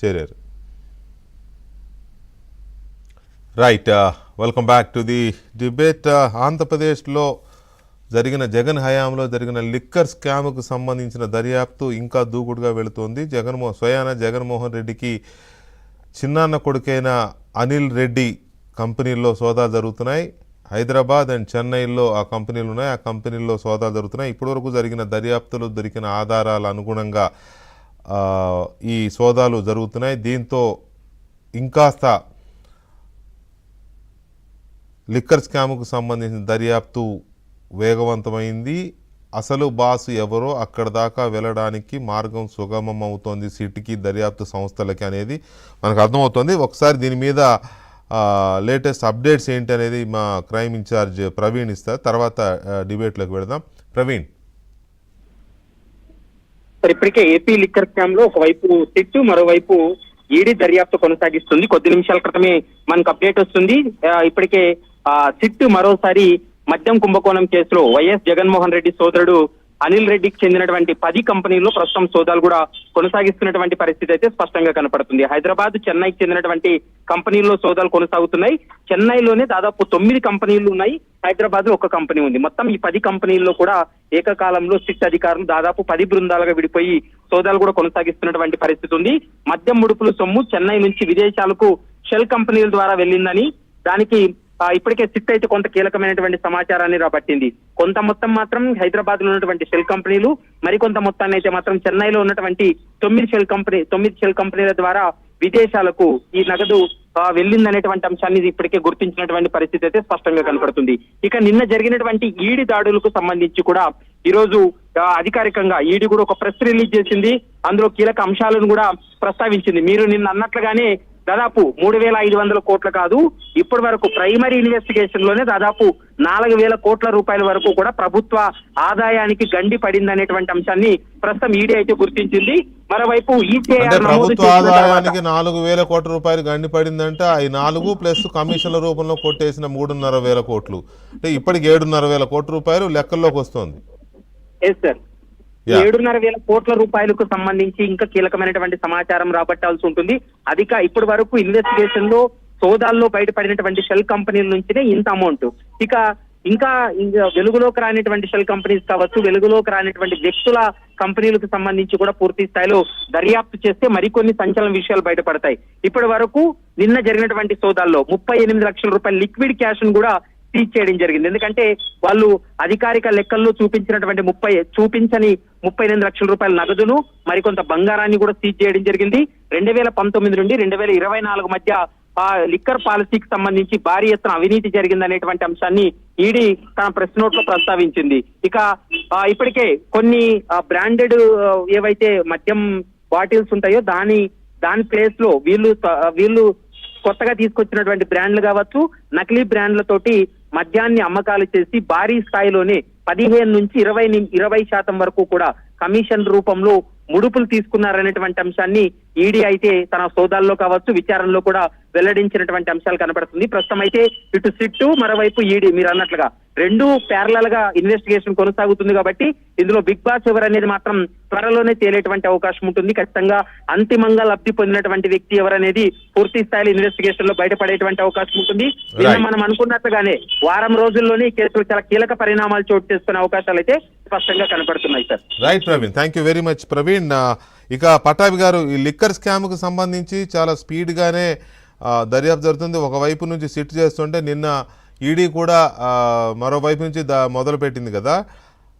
చేరారు. Right, welcome back to the debate. ఆంధ్రప్రదేశ్లో జరిగిన జగన్ హయాంలో జరిగిన లిక్కర్ స్కామ్కు సంబంధించిన దర్యాప్తు ఇంకా దూకుడుగా వెళుతోంది. స్వయాన జగన్మోహన్ రెడ్డికి చిన్నాన్న కొడుకైన అనిల్ రెడ్డి కంపెనీల్లో సోదాలు జరుగుతున్నాయి. హైదరాబాద్ అండ్ చెన్నైలో ఆ కంపెనీలు ఉన్నాయి. ఆ కంపెనీల్లో సోదాలు జరుగుతున్నాయి. ఇప్పటివరకు జరిగిన దర్యాప్తులు దొరికిన ఆధారాల అనుగుణంగా ఈ సోదాలు జరుగుతున్నాయి. దీంతో ఇంకాస్త లిక్కర్ స్కామ్కు సంబంధించిన దర్యాప్తు వేగవంతమైంది. అసలు బాసు ఎవరో అక్కడ దాకా వెళ్ళడానికి మార్గం సుగమం అవుతోంది సిటీకి, దర్యాప్తు సంస్థలకి అనేది మనకు అర్థమవుతుంది. ఒకసారి దీని మీద లేటెస్ట్ అప్డేట్స్ ఏంటి అనేది మా క్రైమ్ ఇన్ఛార్జ్ ప్రవీణ్ ఇస్తారు. తర్వాత డిబేట్లోకి వెళదాం. ప్రవీణ్, ఇప్పటికే ఏపీ లిక్కర్ స్కామ్ లో ఒకవైపు సిట్, మరోవైపు ఈడీ దర్యాప్తు కొనసాగిస్తుంది. కొద్ది నిమిషాల క్రితమే మనకు అప్డేట్ వస్తుంది. ఇప్పటికే సిట్ మరోసారి మద్యం కుంభకోణం కేసులో వైఎస్ జగన్మోహన్ రెడ్డి సోదరుడు అనిల్ రెడ్డికి చెందినటువంటి 10 కంపెనీల్లో ప్రస్తుతం సోదాలు కూడా కొనసాగిస్తున్నటువంటి పరిస్థితి అయితే స్పష్టంగా కనపడుతుంది. హైదరాబాద్, చెన్నైకి చెందినటువంటి కంపెనీల్లో సోదాలు కొనసాగుతున్నాయి. చెన్నైలోనే దాదాపు 9 కంపెనీలు ఉన్నాయి, హైదరాబాద్ లో 1 కంపెనీ ఉంది. మొత్తం ఈ 10 కంపెనీల్లో కూడా ఏకకాలంలో సిట్ అధికారులు దాదాపు 10 బృందాలుగా విడిపోయి సోదాలు కూడా కొనసాగిస్తున్నటువంటి పరిస్థితి ఉంది. మద్యం ముడుపుల సొమ్ము చెన్నై నుంచి విదేశాలకు షెల్ కంపెనీల ద్వారా వెళ్ళిందని, దానికి ఇప్పటికే సిట్ అయితే కొంత కీలకమైనటువంటి సమాచారాన్ని రాబట్టింది. కొంత మొత్తం మాత్రం హైదరాబాద్ లో ఉన్నటువంటి షెల్ కంపెనీలు, మరికొంత మొత్తాన్ని అయితే మాత్రం చెన్నైలో ఉన్నటువంటి 9 షెల్ కంపెనీల ద్వారా విదేశాలకు ఈ నగదు వెళ్ళిందనేటువంటి అంశాన్ని ఇప్పటికే గుర్తించినటువంటి పరిస్థితి అయితే స్పష్టంగా కనపడుతుంది. ఇక నిన్న జరిగినటువంటి ఈడీ దాడులకు సంబంధించి కూడా ఈ రోజు అధికారికంగా ఈడీ కూడా ఒక ప్రెస్ రిలీజ్ చేసింది. అందులో కీలక అంశాలను కూడా ప్రస్తావించింది. మీరు నిన్న అన్నట్లుగానే దాదాపు 3,500 కోట్లు కాదు, ఇప్పటి వరకు ప్రైమరీ ఇన్వెస్టిగేషన్ లోనే దాదాపు 4,000 కోట్ల రూపాయల వరకు కూడా ప్రభుత్వ ఆదాయానికి గండి పడింది అనేటువంటి అంశాన్ని ప్రస్తుతం ఈడీ అయితే గుర్తించింది. మరోవైపు ప్రభుత్వ ఆదాయానికి 4,000 కోట్ల రూపాయలు గండి పడిందంటే అవి 4 ప్లస్ కమిషన్ల రూపంలో కొట్టేసిన 3,500 కోట్లు, అంటే ఇప్పటికి 7,500 కోట్ల రూపాయలు లెక్కల్లోకి వస్తుంది. 7,500 కోట్ల రూపాయలకు సంబంధించి ఇంకా కీలకమైనటువంటి సమాచారం రాబట్టాల్సి ఉంటుంది. ఇప్పటి వరకు ఇన్వెస్టిగేషన్ లో సోదాల్లో బయటపడినటువంటి షెల్ కంపెనీల నుంచినే ఇంత అమౌంట్. ఇంకా వెలుగులోకి రానిటువంటి షెల్ కంపెనీస్ కావచ్చు, వెలుగులోకి రానిటువంటి వ్యక్తుల కంపెనీలకు సంబంధించి కూడా పూర్తి స్థాయిలో దర్యాప్తు చేస్తే మరికొన్ని సంచలన విషయాలు బయటపడతాయి. ఇప్పటి వరకు నిన్న జరిగినటువంటి సోదాల్లో 38 లక్షల రూపాయల లిక్విడ్ క్యాష్ ను కూడా సీజ్ చేయడం జరిగింది. ఎందుకంటే వాళ్ళు అధికారిక లెక్కల్లో చూపించని 38 లక్షల రూపాయల నగదును, మరికొంత బంగారాన్ని కూడా సీజ్ చేయడం జరిగింది. 2019 నుండి 2024 మధ్య లిక్కర్ పాలసీకి సంబంధించి భారీ ఎత్తున అవినీతి జరిగిందనేటువంటి అంశాన్ని ఈడీ తన ప్రెస్ నోట్ లో ప్రస్తావించింది. ఇక ఇప్పటికే కొన్ని బ్రాండెడ్ ఏవైతే మద్యం బాటిల్స్ ఉంటాయో దాని ప్లేస్ లో వీళ్ళు కొత్తగా తీసుకొచ్చినటువంటి బ్రాండ్లు కావచ్చు, నకిలీ బ్రాండ్లతోటి మద్యాన్ని అమ్మకాలు చేసి భారీ స్థాయిలోనే 15 నుంచి 20% వరకు కూడా కమిషన్ రూపంలో ముడుపులు తీసుకున్నారనేటువంటి అంశాన్ని ఈడీ అయితే తన సోదాల్లో కావచ్చు, విచారణలో కూడా వెల్లడించినటువంటి అంశాలు కనపడుతుంది. ప్రస్తుతం అయితే ఇటు సిట్టు, మరోవైపు ఈడీ మీరు అన్నట్లుగా 2 ప్యారలల్ గా ఇన్వెస్టిగేషన్ కొనసాగుతుంది. కాబట్టి ఇందులో బిగ్ బాస్ ఎవరనేది మాత్రం త్వరలోనే తేలేటువంటి అవకాశం ఉంటుంది. ఖచ్చితంగా అంతిమంగా లబ్ధి పొందినటువంటి వ్యక్తి ఎవరనేది పూర్తి స్థాయిలో ఇన్వెస్టిగేషన్ లో బయటపడేటువంటి అవకాశం ఉంటుంది. మనం అనుకున్నట్టుగానే వారం రోజుల్లోనే ఈ కేసులో చాలా కీలక పరిణామాలు చోటు చేసుకునే అవకాశాలు అయితే స్పష్టంగా కనపడుతున్నాయి. Sir right Praveen, thank you very much Praveen. ఇక పటాభి గారు, ఈ లిక్కర్ స్కామ్ కు సంబంధించి చాలా స్పీడ్ గానే దర్యాప్తు జరుగుతుంది. ఒకవైపు నుంచి సిట్ చేస్తుంటే నిన్న ఈడీ కూడా మరోవైపు నుంచి మొదలు పెట్టింది కదా.